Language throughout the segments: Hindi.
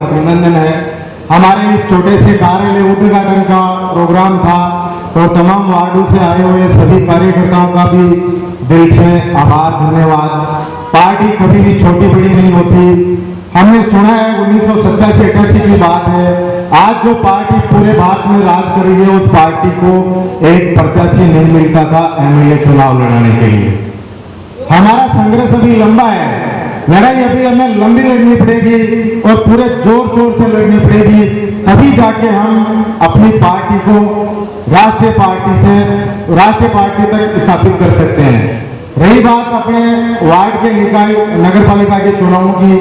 अभिनंदन है। हमारे इस छोटे से कार्यालय उद्घाटन का प्रोग्राम था और तमाम वार्डों से आए हुए सभी कार्यकर्ताओं का भी दिल से आभार, धन्यवाद। पार्टी कभी भी छोटी बड़ी नहीं होती। हमने सुना है 1987-88 की बात है। आज जो पार्टी पूरे भारत में राज कर रही है, उस पार्टी को एक प्रत्याशी नहीं मिलता था एमएलए चुनाव लड़ाने के लिए। हमारा संघर्ष अभी लंबा है, लड़ाई अभी हमें लंबी लड़नी पड़ेगी और पूरे जोर शोर से लड़नी पड़ेगी, तभी जाके हम अपनी पार्टी को राष्ट्रीय पार्टी से राष्ट्रीय पार्टी तक स्थापित कर सकते हैं। रही बात अपने वार्ड के निकाय नगर पालिका के चुनावों की,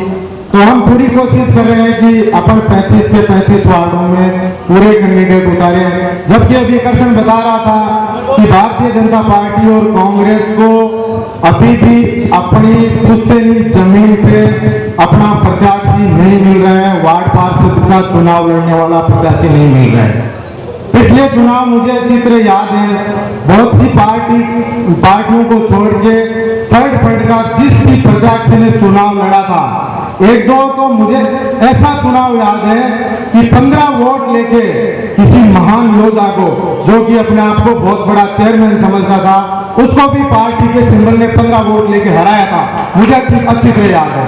तो हम पूरी कोशिश कर रहे हैं कि अपन 35 के 35 वार्डों में पूरे कैंडिडेट उतारे। जबकि अभी कर्षण बता रहा था कि भारतीय जनता पार्टी और कांग्रेस को अभी भी अपनी पुश्तैनी जमीन पे अपना प्रत्याशी नहीं मिल रहा है, वार्ड पार्षद का चुनाव लड़ने वाला प्रत्याशी नहीं मिल रहा है। पिछले चुनाव मुझे अच्छी तरह याद है, बहुत सी पार्टियों को छोड़ के थर्ड फ्रंट का जिस भी प्रत्याशी ने चुनाव लड़ा था, एक दो तो मुझे ऐसा चुनाव याद है कि 15 वोट लेके किसी महान योद्धा को, जो कि अपने आप को बहुत बड़ा चेयरमैन समझता था, उसको भी पार्टी के सिंबल ने 15 वोट लेके हराया था, मुझे अच्छी तरह याद है।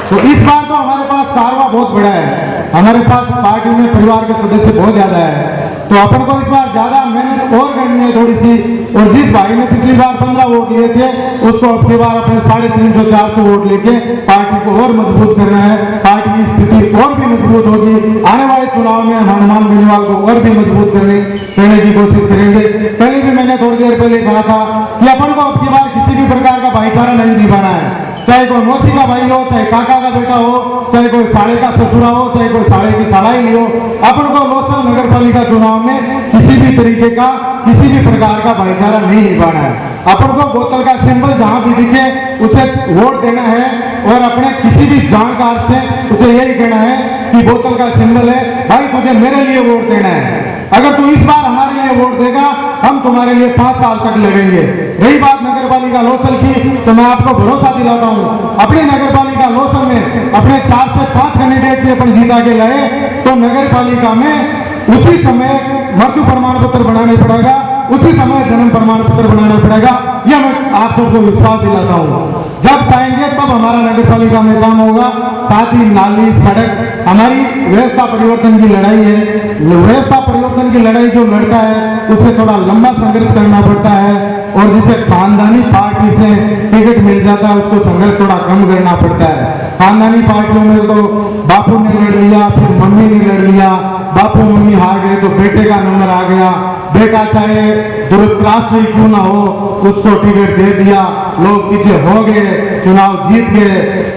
तो इस बार तो हमारे पास कारवा बहुत बड़ा है, हमारे पास पार्टी में परिवार के सदस्य बहुत ज्यादा है, तो अपन को इस बार ज्यादा मेहनत और करनी है थोड़ी सी। और जिस भाई ने पिछली बार 15 वोट लिए थे, उसको अब की बार अपने 350-400 वोट लेके पार्टी को और मजबूत करना है। पार्टी की स्थिति और भी मजबूत होगी। आने वाले चुनाव में हनुमान बेनीवाल को और भी मजबूत करने की कोशिश करेंगे। पहले भी मैंने थोड़ी देर पहले कहा था कि अपन को अब की बार किसी भी प्रकार का भाईचारा नहीं निभाना है, चाहे कोई मौसी का भाई हो, चाहे काका का बेटा हो, चाहे कोई साले का ससुरा हो, चाहे कोई साले की सालाई हो। अपन को लोकसभा नगर पालिका चुनाव में किसी भी तरीके का किसी भी प्रकार का भाईचारा नहीं निभाना है। अपन को बोतल का सिंबल जहां भी दिखे उसे वोट देना है और अपने किसी भी जानकार से उसे यही कहना है कि बोतल का सिंबल है भाई, तुझे मेरे लिए वोट देना है। अगर तू इस बार हमारे लिए वोट देगा, हम तुम्हारे लिए 5 साल तक लड़ेंगे। रही बात नगर पालिका लोसल की, तो मैं आपको भरोसा दिलाता हूं, अपनी नगर पालिका लोसल में अपने 4 से 5 कैंडिडेट भी अपन जीता के लाए तो नगर पालिका में उसी समय मृत्यु प्रमाण पत्र बनाना पड़ेगा, उसी समय जन्म प्रमाण पत्र बनाना पड़ेगा। यह मैं आप सबको विश्वास दिलाता हूं। जब चाहेंगे तब हमारा नगर पालिका में काम होगा। साथ ही नाली, सड़क, हमारी व्यवस्था परिवर्तन की लड़ाई है। व्यवस्था परिवर्तन की लड़ाई जो लड़ता है उसे थोड़ा लंबा संघर्ष करना पड़ता है, और जिसे खानदानी पार्टी से टिकट मिल जाता है उसको संघर्ष थोड़ा कम करना पड़ता है। खानदानी पार्टियों में तो बापू ने लड़ लिया, फिर मम्मी ने लड़ लिया, बापू मम्मी हार गए तो बेटे का नंबर आ गया, बेटा चाहे दुरुपराष्ट्रीय क्यों ना हो उसको टिकट दे दिया, लोग पीछे हो गए, चुनाव जीत गए।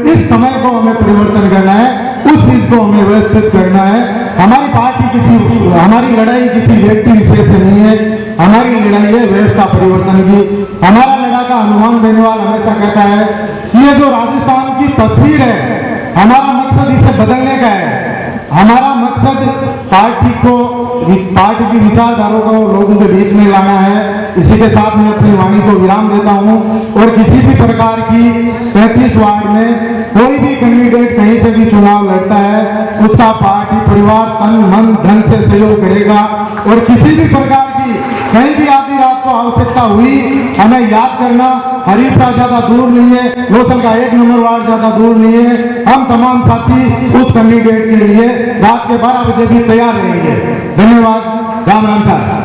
इस समय को हमें परिवर्तन करना है, उस चीज को हमें व्यवस्थित करना है। हमारी लड़ाई किसी व्यक्ति विशेष से नहीं है, हमारी लड़ाई है व्यवस्था परिवर्तन की। हमारा लड़ाका हनुमान बेनीवाल हमेशा कहता है कि ये जो राजस्थान की तस्वीर है, हमारा मकसद इसे बदलने का है। हमारा मकसद पार्टी की विचारधारा को लोगों के बीच में लाना है। इसी के साथ मैं अपनी वाणी को विराम देता हूं, और किसी भी प्रकार की 35 वार्ड में कोई भी कैंडिडेट कहीं से भी चुनाव लड़ता है, उसका पार्टी परिवार तन मन धन से सहयोग करेगा। और किसी भी प्रकार की कहीं भी आधी रात को आवश्यकता हुई, हमें याद करना हरीफा ज्यादा दूर नहीं है, लोसल का 1 नंबर वार्ड ज्यादा दूर नहीं है। हम तमाम साथी उस कैंडिडेट के लिए रात के 12 बजे भी तैयार रहेंगे। धन्यवाद। राम राम साहब।